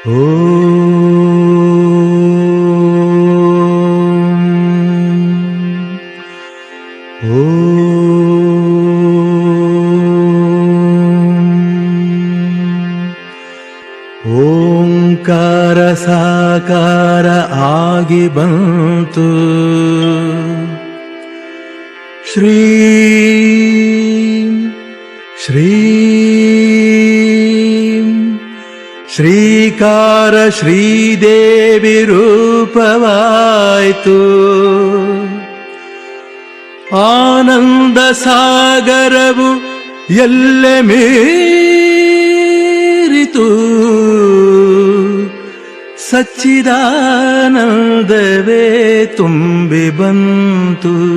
ಓಂಕಾರ ಸಾಕಾರ ಆಗಿ ಬಂತು. ಶ್ರೀ ಶ್ರೀ ಶ್ರೀಕಾರ ಶ್ರೀದೇವಿ ರೂಪವಾಯಿತು. ಆನಂದ ಸಾಗರವು ಎಲ್ಲೆ ಮೀರಿತು. ಸಚ್ಚಿದಾನಂದವೇ ತುಂಬಿ ಬಂತು.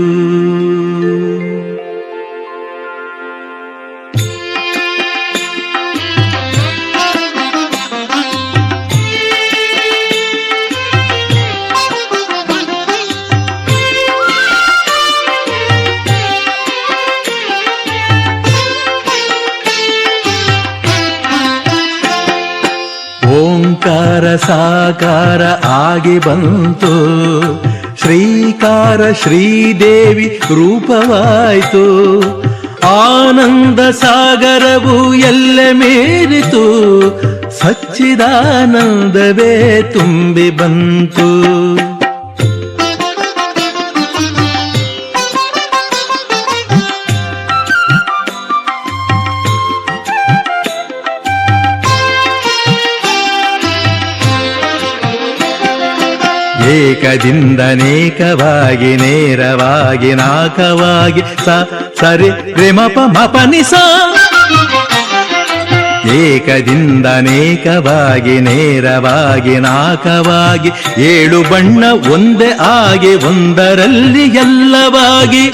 ಓಂಕಾರ ಸಾಕಾರ ಆಗಿ ಬಂತು. ಶ್ರೀಕಾರ ಶ್ರೀದೇವಿ ರೂಪವಾಯಿತು. ಆನಂದ ಸಾಗರವು ಎಲ್ಲೆ ಮೀರಿತು. ಸಚ್ಚಿದಾನಂದವೇ ತುಂಬಿ ಬಂತು. ಏಕದಿಂದನೇಕವಾಗಿ ನೇರವಾಗಿ ನಾಕವಾಗಿ ಸರಿ ರಿಮಪ ಮಪನಿಸ. ಏಕದಿಂದನೇಕವಾಗಿ ನೇರವಾಗಿ ನಾಕವಾಗಿ ಏಳು ಬಣ್ಣ ಒಂದೇ ಆಗಿ ಒಂದರಲ್ಲಿ ಎಲ್ಲವಾಗಿ.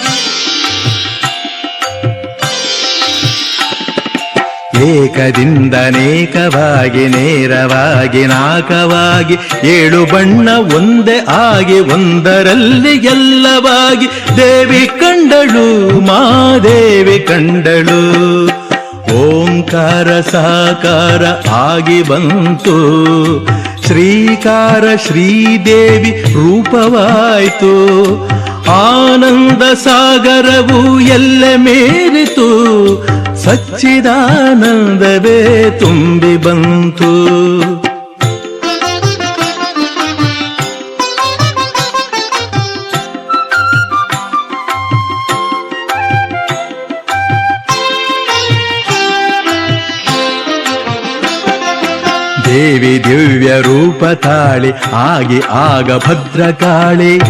ಏಕದಿಂದನೇಕವಾಗಿ ನೇರವಾಗಿ ನಾಕವಾಗಿ ಏಳು ಬಣ್ಣ ಒಂದೇ ಆಗಿ ಒಂದರಲ್ಲಿ ಎಲ್ಲವಾಗಿ. ದೇವಿ ಕಂಡಳು ಮಾದೇವಿ ಕಂಡಳು. ಓಂಕಾರ ಸಾಕಾರ ಆಗಿ ಬಂತು. ಶ್ರೀಕಾರ ಶ್ರೀದೇವಿ ರೂಪವಾಯಿತು. ಆನಂದ ಸಾಗರವು ಎಲ್ಲೆ ಮೀರಿತು. ಸಚ್ಚಿದಾನಂದವೇ ತುಂಬಿ ಬಂತು. ದೇವಿ ದಿವ್ಯ ರೂಪ ತಾಳಿ ಆಗಿ ಆಗ ಭದ್ರಕಾಳಿ.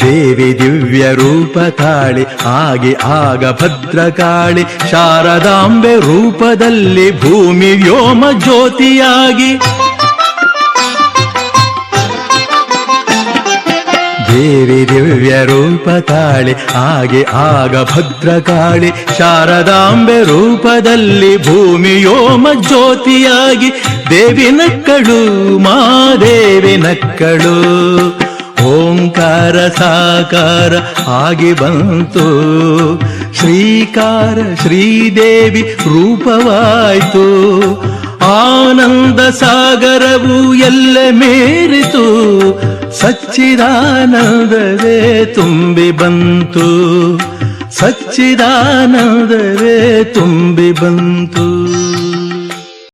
ದೇವಿ ದಿವ್ಯ ರೂಪ ತಾಳಿ ಆಗಿ ಆಗ ಭದ್ರಕಾಳಿ. ಶಾರದಾಂಬೆ ರೂಪದಲ್ಲಿ ಭೂಮಿ ವ್ಯೋಮ ಜ್ಯೋತಿಯಾಗಿ. ದೇವಿ ದಿವ್ಯ ರೂಪ ತಾಳಿ ಆಗಿ ಆಗ ಭದ್ರಕಾಳಿ. ಶಾರದಾಂಬೆ ರೂಪದಲ್ಲಿ ಭೂಮಿ ವ್ಯೋಮ ಜ್ಯೋತಿಯಾಗಿ. ದೇವಿ ನಕ್ಕಳು ಮಾದೇವಿ ನಕ್ಕಳು. ಓಂಕಾರ ಸಾಕಾರ ಆಗಿ ಬಂತು. ಶ್ರೀಕಾರ ಶ್ರೀದೇವಿ ರೂಪವಾಯಿತು. ಆನಂದ ಸಾಗರವು ಎಲ್ಲೆ ಮೀರಿತು. ಸಚ್ಚಿದಾನಂದವೇ ತುಂಬಿ ಬಂತು. ಸಚ್ಚಿದಾನಂದವೇ ತುಂಬಿ ಬಂತು.